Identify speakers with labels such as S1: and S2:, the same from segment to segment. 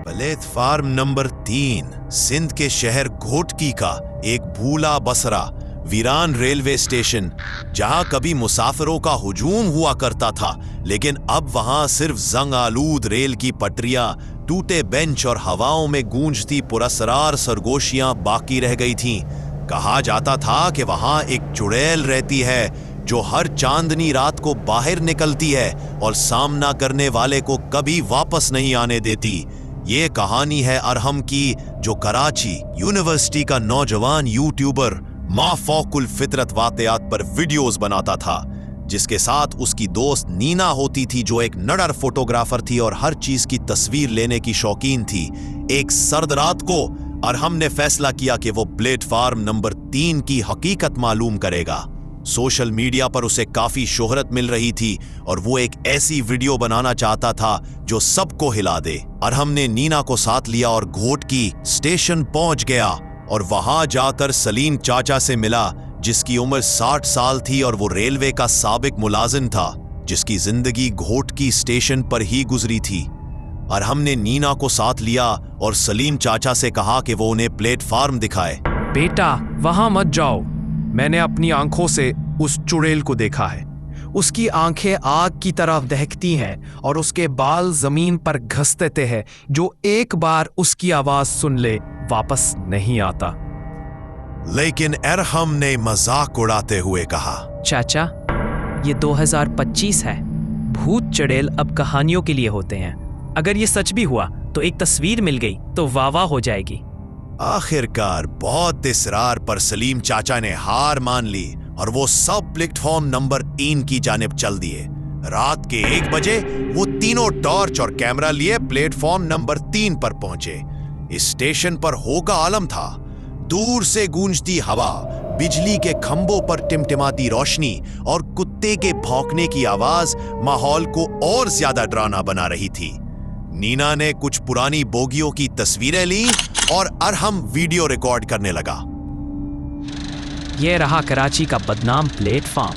S1: Platform number 3 Sindh के शहर घोटकी का एक भूला बसरा वीरान रेलवे स्टेशन, जहां कभी मुसाफिरों का हुजूम हुआ करता था, लेकिन अब वहां सिर्फ जंग आलूद रेल की पटरियां, टूटे बेंच और हवाओं में गूंजती पुरस्रार सरगोशियां बाकी रह गई थीं। कहा जाता था कि वहां एक चुड़ैल रहती है जो हर चांदनी रात को बाहर निकलती है और सामना करने वाले को कभी वापस नहीं आने देती। ये कहानी है अरहम की, जो कराची यूनिवर्सिटी का नौजवान यूट्यूबर माफौकुल फितरत वाकयात पर वीडियोस बनाता था, जिसके साथ उसकी दोस्त नीना होती थी, जो एक नडर फोटोग्राफर थी और हर चीज की तस्वीर लेने की शौकीन थी। एक सर्द रात को अरहम ने फैसला किया कि वो प्लेटफार्म नंबर 3 की हकीकत मालूम करेगा। सोशल मीडिया पर उसे काफी शोहरत मिल रही थी और वो एक ऐसी वीडियो बनाना चाहता था जो सबको हिला दे। अरहम ने नीना को साथ लिया और घोटकी स्टेशन पहुंच गया और वहां जाकर सलीम चाचा से मिला, जिसकी उम्र 60 साल थी और वो रेलवे का साबिक मुलाजिम था, जिसकी जिंदगी घोटकी स्टेशन पर ही गुजरी थी। अरहम ने नीना को साथ लिया और सलीम चाचा से कहा कि वो उन्हें प्लेटफार्म दिखाए।
S2: बेटा, वहां मत जाओ। मैंने अपनी आंखों से उस चुड़ैल को देखा है। उसकी आंखें आग की तरफ दहकती हैं और उसके बाल जमीन पर घसते हैं। जो एक बार उसकी आवाज सुन ले वापस नहीं आता।
S1: लेकिन अरहम ने मजाक उड़ाते हुए कहा,
S3: चाचा, ये 2025 है। भूत चुड़ैल अब कहानियों के लिए होते हैं। अगर ये सच भी हुआ तो एक तस्वीर मिल गई तो वाह हो जाएगी।
S1: आखिरकार बहुत इसरार पर सलीम चाचा ने हार मान ली और वो सब प्लेटफॉर्म नंबर 3 की जानिब चल दिए। रात के 1 बजे वो तीनों टॉर्च और कैमरा लिए प्लेटफॉर्म नंबर 3 पर पहुंचे। इस स्टेशन पर होका आलम था। दूर से गूंजती हवा, बिजली के खंभों पर टिमटिमाती रोशनी और कुत्ते के भौंकने की आवाज माहौल को और ज्यादा डरावना बना रही थी। नीना ने कुछ पुरानी बोगियों की तस्वीरें ली और अरहम वीडियो रिकॉर्ड करने लगा।
S3: यह रहा कराची का बदनाम प्लेटफॉर्म,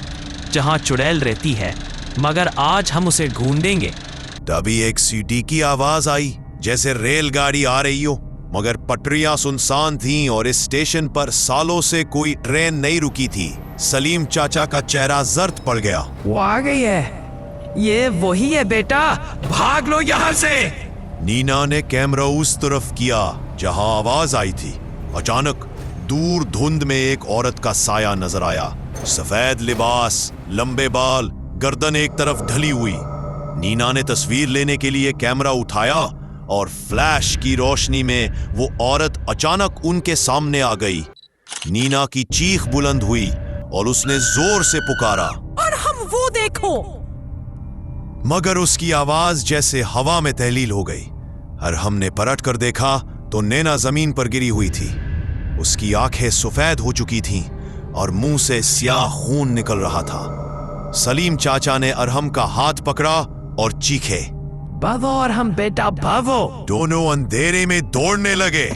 S3: जहां चुड़ैल रहती है, मगर आज हम उसे ढूंढेंगे।
S1: तभी एक सीटी की आवाज आई, जैसे रेलगाड़ी आ रही हो, मगर पटरियां सुनसान थीं और इस स्टेशन पर सालों से कोई ट्रेन नहीं रुकी थी। सलीम चाचा का चेहरा जर्द पड़ गया।
S2: वो आ गई है।
S3: ये वही है बेटा, भाग लो यहाँ से।
S1: नीना ने कैमरा उस तरफ किया जहां आवाज आई थी। अचानक दूर धुंध में एक औरत का साया नजर आया। सफेद लिबास, लंबे बाल, गर्दन एक तरफ ढली हुई। नीना ने तस्वीर लेने के लिए कैमरा उठाया और फ्लैश की रोशनी में वो औरत अचानक उनके सामने आ गई। नीना की चीख बुलंद हुई और उसने जोर से पुकारा,
S4: और हम वो देखो।
S1: मगर उसकी आवाज जैसे हवा में तहलील हो गई। अरहम ने पलट कर देखा तो नैना जमीन पर गिरी हुई थी। उसकी आंखें सफेद हो चुकी थीं और मुंह से स्याह खून निकल रहा था। सलीम चाचा ने अरहम का हाथ पकड़ा और चीखे,
S2: भागो अरहम बेटा, भागो।
S1: दोनों अंधेरे में दौड़ने लगे,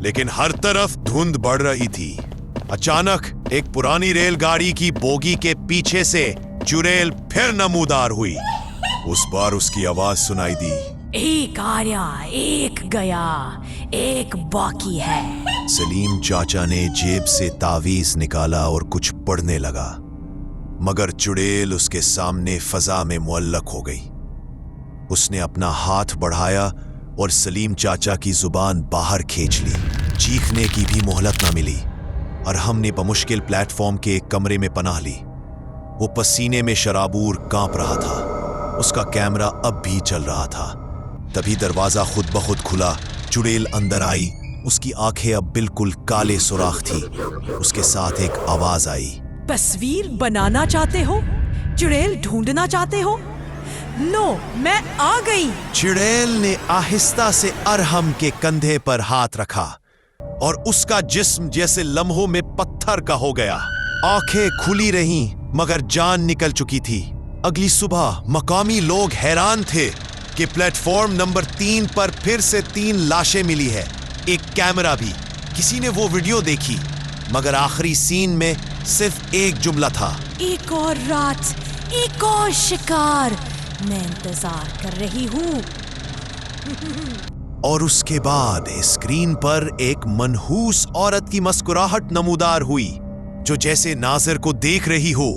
S1: लेकिन हर तरफ धुंध बढ़ रही थी। अचानक एक पुरानी रेलगाड़ी की बोगी के पीछे से चुड़ैल फिर नमूदार हुई। उस बार उसकी आवाज सुनाई दी,
S4: एक आया, एक गया, एक बाकी है।
S1: सलीम चाचा ने जेब से तावीज निकाला और कुछ पढ़ने लगा, मगर चुड़ैल उसके सामने फजा में मुअल्लक हो गई। उसने अपना हाथ बढ़ाया और सलीम चाचा की जुबान बाहर खींच ली। चीखने की भी मोहलत न मिली। अरहम ने बमुश्किल प्लेटफॉर्म के एक कमरे में पनाह ली। वो पसीने में शराबूर कांप रहा था। उसका कैमरा अब भी चल रहा था। तभी दरवाजा खुद ब खुद खुला। चुड़ैल अंदर आई। उसकी आंखें अब बिल्कुल काले सुराख थी। उसके साथ एक आवाज आई,
S4: तस्वीर बनाना चाहते हो? चुड़ैल ढूंढना चाहते हो? लो, मैं आ गई।
S1: चुड़ैल ने आहिस्ता से अरहम के कंधे पर हाथ रखा और उसका जिस्म जैसे लम्हों में पत्थर का हो गया। आंखें खुली रहीं, मगर जान निकल चुकी थी। अगली सुबह मकामी लोग हैरान थे कि प्लेटफॉर्म नंबर 3 पर फिर से 3 लाशें मिली है, एक कैमरा भी। किसी ने वो वीडियो देखी, मगर आखिरी सीन में सिर्फ एक जुमला था,
S4: एक और रात, एक और शिकार, मैं इंतजार कर रही हूँ।
S1: और उसके बाद स्क्रीन पर एक मनहूस औरत की मुस्कुराहट नमूदार हुई, जो जैसे नाज़िर को देख रही हो।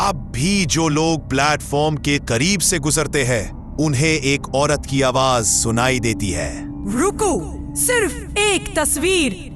S1: अब भी जो लोग प्लेटफॉर्म के करीब से गुजरते हैं, उन्हें एक औरत की आवाज सुनाई देती है।
S4: रुको, सिर्फ एक तस्वीर।